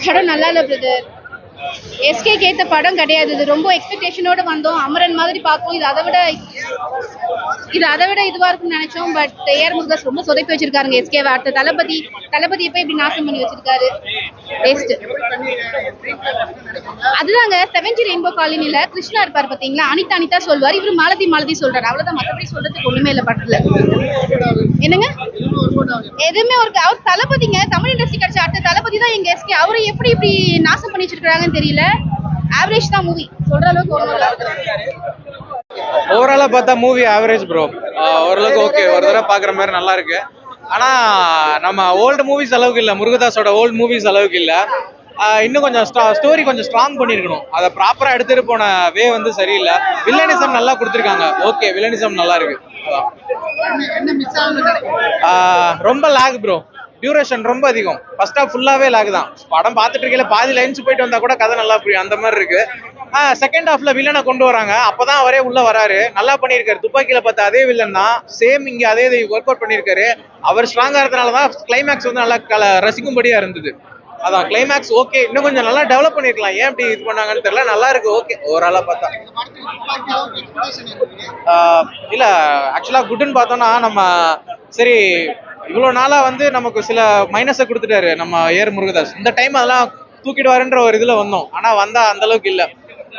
படம் நல்லா இல்ல பிரதர். எஸ்கேக்கு ஏத்த படம் கிடையாது. இது ரொம்ப எக்ஸ்பெக்டேஷனோட வந்தோம். அமரன் மாதிரி பார்ப்போம். இது அதை விட இதுவா இருக்கும்னு நினைச்சோம். பட் ஏஆர் முருகதாஸ் ரொம்ப சொதப்பி வச்சிருக்காருங்க எஸ்கேவை. அடுத்த தளபதி எப்ப இப்படி நாசம் பண்ணி வச்சிருக்காரு. வேஸ்ட். அதுதாங்க 70 ரெயின்போ காலனில கிருஷ்ணா இருப்பாரு பாத்தீங்களா, அனிதா சொல்வார், இவரு மாலதி சொல்றாரு. அவ்வளவுதான், மத்தபடி சொல்றதுக்கு ஒண்ணுமே இல்ல படத்துல. என்னங்க எதுவுமே ஒரு அவர் தளபதிங்க, தமிழ் இண்டஸ்ட்ரி கிடைச்ச அடுத்த தளபதி தான் எங்க எஸ்கே. அவரை எப்படி இப்படி நாசம் பண்ணி வச்சிருக்காங்கன்னு தெரியல. ஆவரேஜ் தான் மூவி, சொல்ற அளவுக்கு ஓவராலா பார்த்தா மூவி ஆவரேஜ் ப்ரோ. ஓரளவுக்கு ஓகே, ஒரு தடவை பாக்குற மாதிரி நல்லா இருக்கு. ஆனா நம்ம ஓல்டு மூவிஸ் அளவுக்கு இல்ல, முருகதாஸோட ஓல்டு மூவிஸ் அளவுக்கு இல்ல. இன்னும் கொஞ்சம் ஸ்டோரி கொஞ்சம் ஸ்ட்ராங் பண்ணிருக்கணும். அதை ப்ராப்பரா எடுத்துட்டு போன வே வந்து சரியில்லை. வில்லனிசம் நல்லா கொடுத்துருக்காங்க, ஓகே, வில்லனிசம் நல்லா இருக்கு. ரொம்ப லாக் ப்ரோ, டியூரேஷன் ரொம்ப அதிகம். ஃபர்ஸ்ட் ஹாஃப் ஃபுல்லாவே லாக் தான். படம் பார்த்துட்டு இருக்கல, பாதி லைன்ஸ் போயிட்டு வந்தா கூட கதை நல்லா புரியும், அந்த மாதிரி இருக்கு. செகண்ட் ஹாஃப்ல வில்லனை கொண்டு வராங்க, அப்பதான் அவரே உள்ள வராரு, நல்லா பண்ணிருக்காரு. துப்பாக்கியில பார்த்த அதே வில்லன் தான், சேம் இங்க அதே ஒர்க் அவுட் பண்ணிருக்காரு. அவர் ஸ்ட்ராங்கா இருந்தனாலதான் கிளைமேக்ஸ் வந்து நல்லா ரசிக்கும்படியா இருந்தது. அதான் கிளைமேக்ஸ் ஓகே, இன்னும் கொஞ்சம் நல்லா டெவலப் பண்ணிருக்கலாம். ஏன் இப்படி இது பண்ணாங்கன்னு தெரியல, நல்லா இருக்கு, ஓகே ஓவராலா பார்த்தா. இல்ல ஆக்சுவலா குட்னு பார்த்தோம்னா, நம்ம சரி இவ்வளவு நாளா வந்து நமக்கு சில மைனஸை கொடுத்துட்டாரு நம்ம ஏஆர் முருகதாஸ். இந்த டைம் அதெல்லாம் தூக்கிடுவாருன்ற ஒரு இதுல வந்தோம், ஆனா வந்தா அந்த அளவுக்கு இல்ல.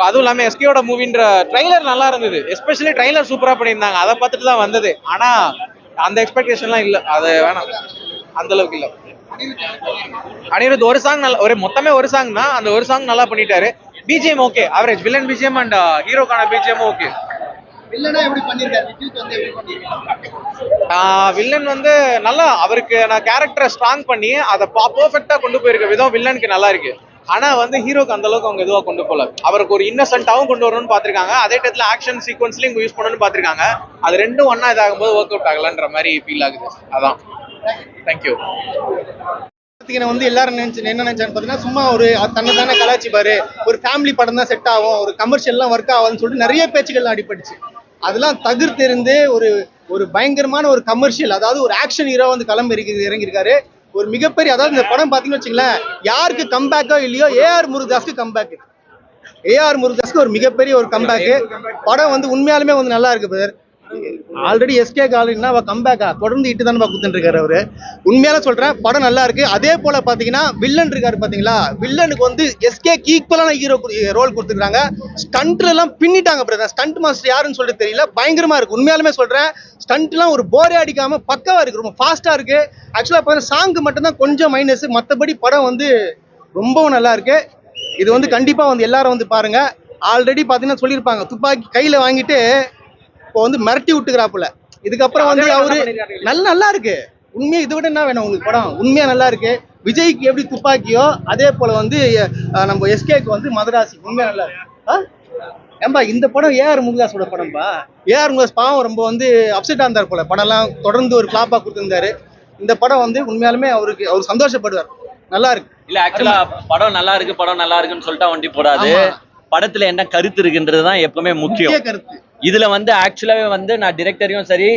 அதுவும் இல்லாம எஸ்கேயோட மூவின்ற ட்ரைலர் நல்லா இருந்தது, எஸ்பெஷலி ட்ரைலர் சூப்பரா பண்ணியிருந்தாங்க. அதை பார்த்துட்டு தான் வந்தது, ஆனா அந்த எக்ஸ்பெக்டேஷன்லாம் இல்ல, அது வேணாம், அந்த அளவுக்கு இல்ல. அனிருத் ஒரு சாங் நல்லா, மொத்தமே ஒரு சாங் தான், அந்த ஒரு சாங் நல்லா பண்ணிட்டாரு. BGM okay, average. Villain BGM and ஹீரோக்கான பிஜிஎம் ஓகே. வில்லன் வந்து நல்லா அவருக்கு நான் கேரக்டரை ஸ்ட்ராங் பண்ணி அதை பெர்ஃபெக்ட்டா கொண்டு போயிருக்க விதம் வில்லனுக்கு நல்லா இருக்கு. ஆனா வந்து ஹீரோக்கு அந்த அளவுக்கு அவங்க எதுவா கொண்டு போல. அவருக்கு ஒரு இன்னசென்ட்டாவும் கொண்டு வரணும்னு பாத்திருக்காங்க, அதே டயத்துல ஆக்ஷன் சீக்வன்ஸ்லயும் யூஸ் பண்ணணும்னு பாத்திருக்காங்க. அது ரெண்டும் ஒன்னா இதாகும் போது ஒர்க் அவுட் ஆகலன்ற மாதிரி ஃபீல் ஆகுது. அதான். தேங்க்யூ. வந்து எல்லாரும் என்ன நினைச்சான்னு பாத்தீங்கன்னா, சும்மா ஒரு தன்னை தானே கலாச்சிப்பாரு, ஒரு ஃபேமிலி படம் தான் செட் ஆகும், ஒரு கமர்ஷியல்லாம் ஒர்க் ஆகும்னு சொல்லிட்டு நிறைய பேச்சுகள் அடிபட்டுச்சு. அதெல்லாம் தவிர்த்திருந்து ஒரு பயங்கரமான ஒரு கமர்ஷியல், அதாவது ஒரு ஆக்ஷன் ஹீரோ வந்து இறங்கியிருக்காரு. ஒரு மிகப்பெரிய, அதாவது இந்த படம் பாத்தீங்கன்னு வச்சுங்களேன், யாருக்கு கம்பேக்கோ இல்லையோ ஏஆர் முருகதாஸ்க்கு கம்பேக். ஏஆர் முருகதாஸ்க்கு ஒரு மிகப்பெரிய ஒரு கம்பேக். படம் வந்து உண்மையாலுமே வந்து நல்லா இருக்கு பிரதர். ஆல்ரெடி எஸ்கே காலின்னா கம்பேக்கா தொடர்ந்து இட்டு தானே கொடுத்துட்டு இருக்காரு அவரு. உண்மையால சொல்றேன், படம் நல்லா இருக்கு. அதே போல பாத்தீங்கன்னா வில்லன் இருக்காரு பாத்தீங்களா, வில்லனுக்கு வந்து எஸ்கே ஈக்குவலான ஹீரோ ரோல் கொடுத்துருக்காங்க. ஸ்டண்ட்ல எல்லாம் பின்னிட்டாங்க பிரதர். ஸ்டண்ட் மாஸ்டர் யாருன்னு சொல்லிட்டு தெரியல, பயங்கரமா இருக்கு. உண்மையாலுமே சொல்றேன், ஸ்டண்ட் எல்லாம் ஒரு போரே அடிக்காம பக்கவா இருக்கு, ரொம்ப ஃபாஸ்டா இருக்கு. ஆக்சுவலா பாத்தீங்கன்னா சாங் மட்டும் தான் கொஞ்சம் மைனஸ், மற்றபடி படம் வந்து ரொம்பவும் நல்லா இருக்கு. இது வந்து கண்டிப்பா வந்து எல்லாரும் வந்து பாருங்க. ஆல்ரெடி பாத்தீங்கன்னா சொல்லியிருப்பாங்க, துப்பாக்கி கையில வாங்கிட்டு இப்போ வந்து மிரட்டி விட்டுக்கிறாப்புல. இதுக்கப்புறம் வந்து அவரு நல்லா இருக்கு. உண்மையா இதை விட என்ன வேணும் உங்களுக்கு? படம் உண்மையா நல்லா இருக்கு. விஜய்க்கு எப்படி துப்பாக்கியோ அதே போல வந்து நம்ம எஸ்கேக்கு வந்து மதராசி உண்மையா நல்லா இருக்கு. ஏன்பா இந்த படம் ஏஆர் முருகதாஸோட படம்பா. ஏஆர் முருகதாஸ் பாவம் ரொம்ப வந்து அப்செட்டா இருந்தார் போல, படம்லாம் தொடர்ந்து ஒரு ஃபிளாப்பா கொடுத்துருந்தாரு. இந்த படம் வந்து உண்மையாலுமே அவர் சந்தோஷப்படுவார். நல்லா இருக்கு. இல்ல ஆக்சுவலா படம் நல்லா இருக்குன்னு சொல்லிட்டா வண்டி போடாது. படத்துல என்ன கருத்து இருக்குன்றதுதான் எப்பவுமே முக்கியம். இதுல வந்து ஆக்சுவலாவே வந்து நான் டிரெக்டரையும் சரி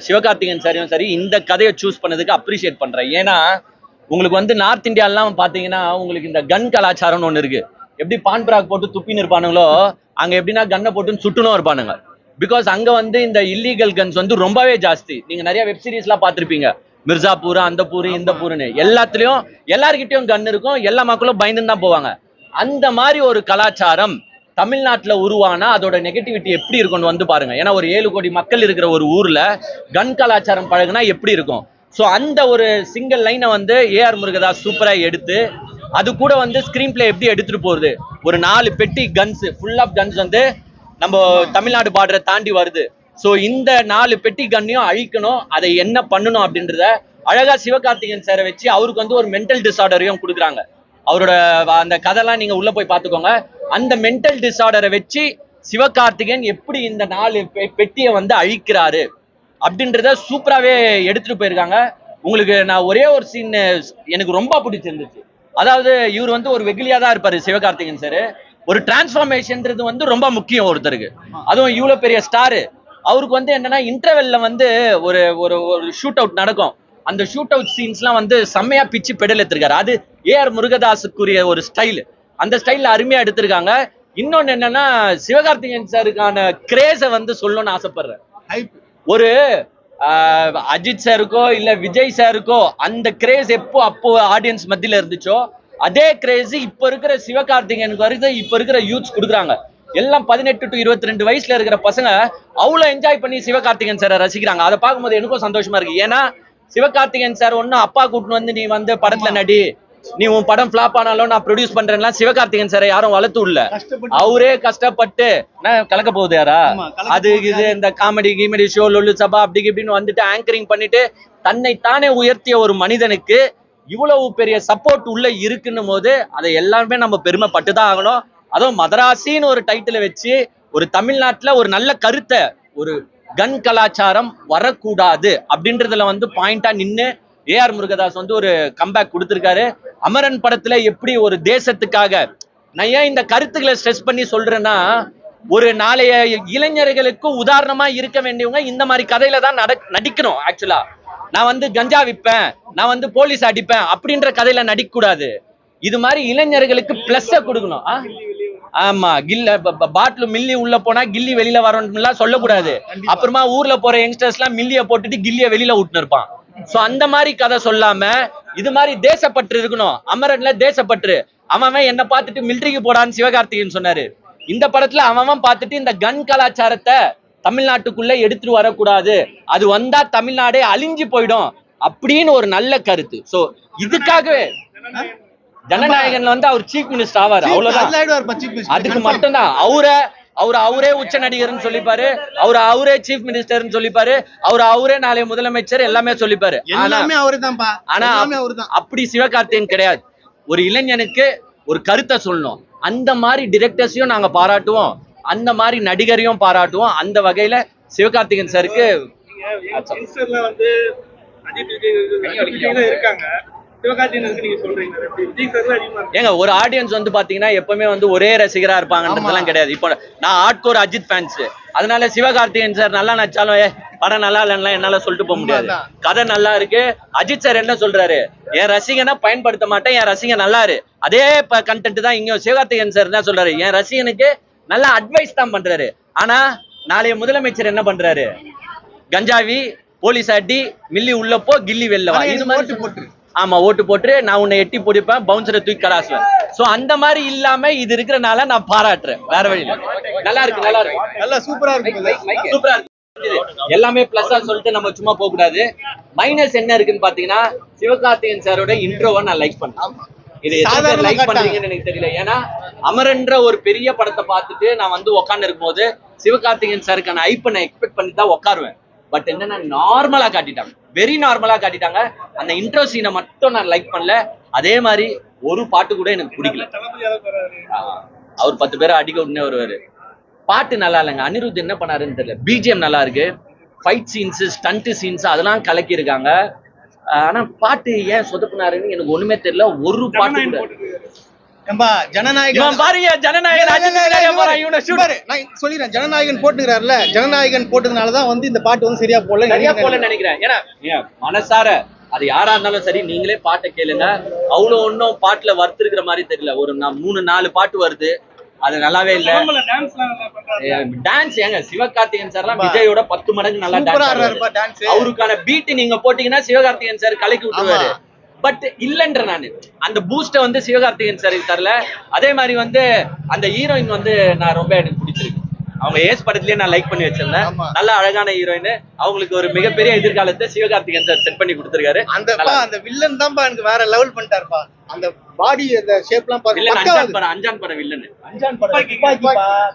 சிவகார்த்திகேயன் சாரையும் சரி இந்த கதையை சூஸ் பண்ணதுக்கு அப்ரிஷியேட் பண்றேன். ஏன்னா உங்களுக்கு வந்து நார்த் இந்தியாலாம் பாத்தீங்கன்னா உங்களுக்கு இந்த கன் கலாச்சாரம்னு ஒண்ணு இருக்கு. எப்படி பான் பிராக் போட்டு துப்பின்னு இருப்பானுங்களோ, அங்க எப்படின்னா கன்னை போட்டு சுட்டுனும் இருப்பானுங்க. பிகாஸ் அங்க வந்து இந்த இல்லீகல் கன்ஸ் வந்து ரொம்பவே ஜாஸ்தி. நீங்க நிறைய வெப் சீரிஸ் எல்லாம் பாத்திருப்பீங்க, மிர்சாப்பூர், அந்த பூரு, இந்த பூருன்னு எல்லாத்துலயும் எல்லார்கிட்டயும் கன் இருக்கும், எல்லா மக்களும் பயந்துன்னு தான் போவாங்க. அந்த மாதிரி ஒரு கலாச்சாரம் தமிழ்நாட்டுல உருவானா அதோட நெகட்டிவிட்டி எப்படி இருக்கும்னு வந்து பாருங்க. ஏன்னா ஒரு 7 கோடி மக்கள் இருக்கிற ஒரு ஊர்ல கன் கலாச்சாரம் பழகுனா எப்படி இருக்கும். ஸோ அந்த ஒரு சிங்கிள் லைனை வந்து ஏஆர் முருகதாஸ் சூப்பரா எடுத்து, அது கூட வந்து ஸ்கிரீன் பிளே எப்படி எடுத்துட்டு போறது. ஒரு 4 பெட்டி கன்ஸ், ஃபுல் ஆஃப் கன்ஸ் வந்து நம்ம தமிழ்நாடு பார்டரை தாண்டி வருது. ஸோ இந்த 4 பெட்டி கன்னையும் அழிக்கணும், அதை என்ன பண்ணணும் அப்படின்றத அழகா சிவகார்த்திகேயன் சாரை வச்சு அவருக்கு வந்து ஒரு மென்டல் டிஸார்டரையும் கொடுக்குறாங்க. அவரோட அந்த கதைலாம் நீங்க உள்ள போய் பார்த்துக்கோங்க. அந்த மென்டல் டிஸார்டரை வச்சு சிவகார்த்திகேயன் எப்படி இந்த 4 பெட்டியை வந்து அழிக்கிறாரு அப்படின்றத சூப்பராகவே எடுத்துட்டு போயிருக்காங்க. உங்களுக்கு நான் ஒரே ஒரு சீன் எனக்கு ரொம்ப பிடிச்சிருந்துச்சு. அதாவது இவர் வந்து ஒரு வெகுலியா தான் இருப்பாரு சிவகார்த்திகேயன் சார். ஒரு டிரான்ஸ்ஃபார்மேஷன்ன்றது வந்து ரொம்ப முக்கியம் ஒருத்தருக்கு. அதுவும் இவ்வளவு பெரிய ஸ்டாரு. அவருக்கு வந்து என்னன்னா இன்டர்வெல்ல வந்து ஒரு ஷூட் அவுட் நடக்கும். அந்த ஷூட் அவுட் சீன்ஸ்லாம் வந்து செம்மையா பிச்சு பெடல் எடுத்திருக்காரு. அது ஏஆர் முருகதாஸுக்குரிய ஒரு ஸ்டைல். அந்த ஸ்டைல்ல அருமையா எடுத்திருக்காங்க. இன்னொன்னு என்னன்னா, சிவகார்த்திகேயன் சாருக்கான கிரேஸை வந்து சொல்லணும்னு ஆசைப்படுறேன். ஒரு அஜித் சாருக்கோ இல்ல விஜய் சாருக்கோ அந்த கிரேஸ் அப்போ ஆடியன்ஸ் மத்தியில இருந்துச்சோ, அதே கிரேஸ் இப்ப இருக்கிற சிவகார்த்திகேயனுக்கு வருது. இப்ப இருக்கிற யூத்ஸ் கொடுக்குறாங்க. எல்லாம் 18 to 22 வயசுல இருக்கிற பசங்க அவ்வளவு என்ஜாய் பண்ணி சிவகார்த்திகேயன் சாரை ரசிக்கிறாங்க. அதை பார்க்கும்போது எனக்கும் சந்தோஷமா இருக்கு. ஏன்னா சிவகார்த்திகேயன் சார் ஒன்னும் அப்பா கூட்டின்னு வந்து நீ வந்து படத்துல நடி, நீ உன் படம் ஃபிளாப் ஆனாலும் நான் ப்ரொடியூஸ் பண்றேன்னா சிவகார்த்திகேயன் சாரை யாரும் வளர்த்து இல்ல. அவரே கஷ்டப்பட்டு கலக்க போகுது யாரா அது இது இந்த காமெடி ஷோ லொல்லு சபா அப்படி இப்படின்னு வந்துட்டு ஆங்கரிங் பண்ணிட்டு தன்னை தானே உயர்த்திய ஒரு மனிதனுக்கு இவ்வளவு பெரிய சப்போர்ட் உள்ள இருக்குன்னும் போது அதை எல்லாருமே நம்ம பெருமைப்பட்டு தான் ஆகணும். அதுவும் மதராசின்னு ஒரு டைட்டில் வச்சு ஒரு தமிழ்நாட்டுல ஒரு நல்ல கருத்தை, ஒரு கன் கலாச்சாரம் வரக்கூடாது அப்படின்றதுல வந்து பாயிண்டா நின்று ஏஆர் முருகதாஸ் வந்து ஒரு கம்பேக் கொடுத்திருக்காரு. அமரன் படத்துல எப்படி ஒரு தேசத்துக்காக, நான் ஏன் இந்த கருத்துக்களை ஸ்ட்ரெஸ் பண்ணி சொல்றேன்னா, ஒரு நாளைய இளைஞர்களுக்கு உதாரணமா இருக்க வேண்டியவங்க இந்த மாதிரி கதையில தான் நடிக்கணும். ஆக்சுவலா நான் வந்து கஞ்சா விற்பேன், நான் வந்து போலீஸ் அடிப்பேன் அப்படின்ற கதையில நடிக்க கூடாது. இது மாதிரி இளைஞர்களுக்கு பிளஸ் கொடுக்கணும். ஆமா, கில்ல பாட்டில் மில்லி உள்ள போனா கில்லி வெளியில வரணும்லாம் சொல்லக்கூடாது. அப்புறமா ஊர்ல போற யங்ஸ்டர்ஸ் எல்லாம் மில்லிய போட்டுட்டு கில்லிய வெளியில விட்டு இருப்பான். சோ அந்த மாதிரி கதை சொல்லாம இது மாதிரி தேசப்பற்று இருக்கணும். அமரன்ல தேசப்பற்று. அவன் என்ன பார்த்துட்டு மிலிட்டரிக்கு போடான்னு சிவகார்த்திகேயன் சொன்னாரு. இந்த படத்துல அவன் பார்த்துட்டு இந்த கன் கலாச்சாரத்தை தமிழ்நாட்டுக்குள்ள எடுத்துட்டு வரக்கூடாது, அது வந்தா தமிழ்நாடே அழிஞ்சு போயிடும் அப்படின்னு ஒரு நல்ல கருத்து. சோ இதுக்காகவே ஜனநாயகன்ல வந்து அவர் சீஃப் மினிஸ்டர் ஆவாரு. அவ்வளவுதான். அதுக்கு மட்டும்தான் அவரே உச்ச நடிகர்னு சொல்லிப்பாரு, அவரே சீஃப் மினிஸ்டர்னு சொல்லிப்பாரு, அவரே நாளைய முதலமைச்சர் எல்லாமே சொல்லிப்பாரு. ஆனா அப்படி சிவகார்த்திகேயன் கிடையாது. ஒரு இளைஞனுக்கு ஒரு கருத்தை சொல்லணும். அந்த மாதிரி டிரெக்டர்ஸையும் நாங்க பாராட்டுவோம், அந்த மாதிரி நடிகரையும் பாராட்டுவோம். அந்த வகையில சிவகார்த்திகேயன் சாருக்கு இருக்காங்க. ஏங்க ஒரு ஆடியன்ஸ் வந்து பாத்தீங்கன்னா எப்பவுமே வந்து ஒரே ரசிகரா இருப்பாங்கன்றதெல்லாம் கிடையாது. இப்போ நான் ஹார்ட்கோர் அஜித் ஃபேன்ஸ், அதனால சிவகார்த்திகேயன் சார் நல்லா நடிச்சாலும் படம் நல்லா இல்லைன்னா என்னால சொல்லிட்டு போக முடியாது. கதை நல்லா இருக்கு. அஜித் சார் என்ன சொல்றாரு, என் ரசிகனை பயன்படுத்த மாட்டேன், என் ரசிகன் நல்லா இரு. அதே கண்டென்ட் தான் இங்க சிவகார்த்திகேயன் சார் என்ன சொல்றாரு, என் ரசிகனுக்கு நல்ல அட்வைஸ் தான் பண்றாரு. ஆனா நாளைய முதலமைச்சர் என்ன பண்றாரு, கஞ்சாவி போலீஸ் அடி மில்லி உள்ளப்போ கில்லி வெல்லவா இது மாதிரி போட்டு, ஆமா ஓட்டு போட்டு நான் உன்னை எட்டி பிடிப்பேன், பவுன்சரை தூக்கி கலாசுவேன். சோ அந்த மாதிரி இல்லாம இது இருக்கிறனால நான் பாராட்டுறேன். வேற வழியில நல்லா இருக்கு, நல்லா சூப்பரா இருக்கு. எல்லாமே பிளஸ்ஸா சொல்லிட்டு நம்ம சும்மா போக கூடாது. மைனஸ் என்ன இருக்குன்னு பாத்தீங்கன்னா, சிவகார்த்திகேயன் சாரோட இன்ட்ரோவை நான் லைக் பண்ணேன். இது எத்தனை லைக் பண்றீங்கன்னு எனக்கு தெரியல. ஏன்னா அமரன்ற ஒரு பெரிய படத்தை பார்த்துட்டு நான் வந்து உட்கார்ந்து இருக்கும் போது சிவகார்த்திகேயன் சாருக்கான ஐப்பை நான் எக்ஸ்பெக்ட் பண்ணி தான் உட்காருவேன். பட் என்னன்னா நார்மலா காட்டிட்டாங்க, வெரி நார்மலா காட்டிட்டாங்க. அந்த இன்ட்ரோ சீனை மட்டும் நான் லைக் பண்ணல. அதே மாதிரி ஒரு பாட்டு கூட எனக்கு பிடிக்கல. அவர் 10 பேரை அடிக்க உடனே வருவாரு. பாட்டு நல்லா இல்லைங்க. அனிருத் என்ன பண்ணாருன்னு தெரியல. பிஜிஎம் நல்லா இருக்கு, ஃபைட் சீன்ஸ் ஸ்டண்ட் சீன்ஸ் அதெல்லாம் கலக்கி இருக்காங்க. ஆனா பாட்டு ஏன் சொதப்பினாருன்னு எனக்கு ஒண்ணுமே தெரியல. ஒரு பாட்டு கூட ஜனநாயகன் போட்டுக்கிறாருல, ஜனநாயகன் போட்டதுனாலதான் வந்து இந்த பாட்டு வந்து சரியா போல நினைக்கிறேன். ஏன்னா மனசார அது யாரா இருந்தாலும் சரி, நீங்களே பாட்டை கேளுங்க. அவ்வளவு ஒன்னும் பாட்டுல வறுத்திருக்கிற மாதிரி தெரியல. ஒரு 3-4 பாட்டு வருது, அது நல்லாவே இல்ல. டான்ஸ் ஏங்க சிவகார்த்திகேயன் சார் எல்லாம் விஜயோட 10 மடங்கு நல்லா டான்ஸ். அவருக்கான பீட் நீங்க போட்டீங்கன்னா சிவகார்த்திகேயன் சார் கலக்கி விட்டுருவாரு. பட் இல்லன்ற நானு அந்த பூஸ்ட வந்து சிவகார்த்திகேயன் சார் தரல. அதே மாதிரி வந்து அந்த ஹீரோயின் வந்து நான் ரொம்ப எனக்கு பிடிச்சிருக்கு. அவங்க ஏஸ் படத்திலேயே நான் லைக் பண்ணி வச்சிருந்தேன். நல்ல அழகான ஹீரோயின். அவங்களுக்கு ஒரு மிகப்பெரிய எதிர்காலத்தை சிவகார்த்திகேயன் சார் செட் பண்ணி கொடுத்திருக்காரு. அந்த வில்லன் தான்ப்பா எனக்கு வேற லெவல் பண்ணிட்டாருப்பா. அந்த பாடி அந்த ஷேப்லாம் பாருங்க. இல்ல அஞ்சான் படம் வில்லன். அஞ்சான் படம்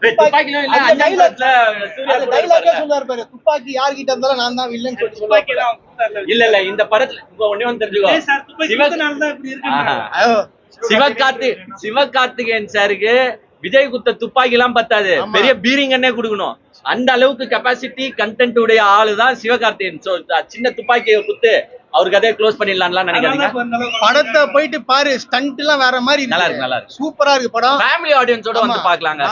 துப்பாக்கில இல்ல, அஞ்சான் படத்துல சூர்யா டைலாக் சொல்றாரு பாரு, துப்பாக்கி யார் கிட்ட இருந்தாலும் நான் தான் வில்லன் சொல்லி சொல்றாரு. இல்ல இந்த படத்துல இப்ப ஒண்ணே வந்து தெரிஞ்சுக்கோ, சிவகார்த்திகேயன் சாருக்கு விஜய் குத்த துப்பாக்கி எல்லாம் பத்தாது, பெரிய பீரிங்கன்னே கொடுக்கணும். அந்த அளவுக்கு கெப்பாசிட்டி கண்டென்ட் உடைய ஆளுதான் சிவகார்த்திகேயன். சோ சின்ன துப்பாக்கியை குத்து அவருக்கு அதே க்ளோஸ் பண்ணிடலாம்லாம் நினைக்காதீங்க. படத்தை போயிட்டு பாரு, ஸ்டண்ட் எல்லாம் வேற மாதிரி நல்லா இருக்கு, சூப்பரா இருக்கு படம். ஃபேமிலி ஆடியன்ஸோட வந்து பாக்கலாங்க.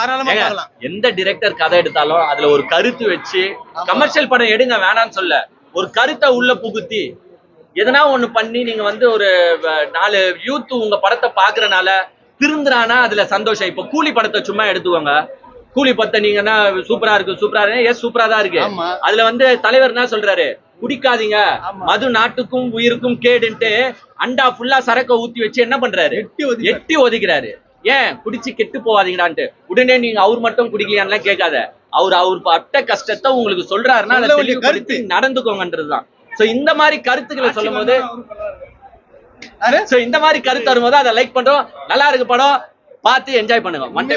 எந்த டைரக்டர் கதை எடுத்தாலும் அதுல ஒரு கருத்து வச்சு, கமர்ஷியல் படம் எடுங்க வேணாம்னு சொல்ல, ஒரு கருத்தை உள்ள புகுத்தி எதனா ஒண்ணு பண்ணி நீங்க வந்து ஒரு 4 யூத் உங்க படத்தை பாக்குறனால திருந்துறானா அதுல சந்தோஷம். இப்ப கூலி படத்தை சும்மா எடுத்துக்கோங்க. கூலி படத்தை நீங்கன்னா சூப்பரா இருக்கு சூப்பரா தான் இருக்கு. அதுல வந்து தலைவர் என்ன சொல்றாரு, குடிக்காதீங்க, மது நாட்டுக்கும் உயிருக்கும் கேடுன்ட்டு அண்டா ஃபுல்லா சரக்க ஊத்தி வச்சு என்ன பண்றாரு, எட்டி ஒதுக்கிறாரு. ஏன் குடிச்சு கெட்டு போவாதீங்கடான்ட்டு. உடனே நீங்க அவர் மட்டும் குடிக்கலையான்னு கேட்காத, அவர் பட்ட கஷ்டத்தை உங்களுக்கு சொல்றாருன்னா அதை தெளிவுபடுத்தி நடந்துக்கோங்கன்றதுதான். சோ இந்த மாதிரி கருத்துக்களை சொல்லும் போது இந்த மாதிரி கருத்து வரும்போது அதை லைக் பண்றோம். நல்லா இருக்கு படம், பார்த்து என்ஜாய் பண்ணுங்க. மண்டே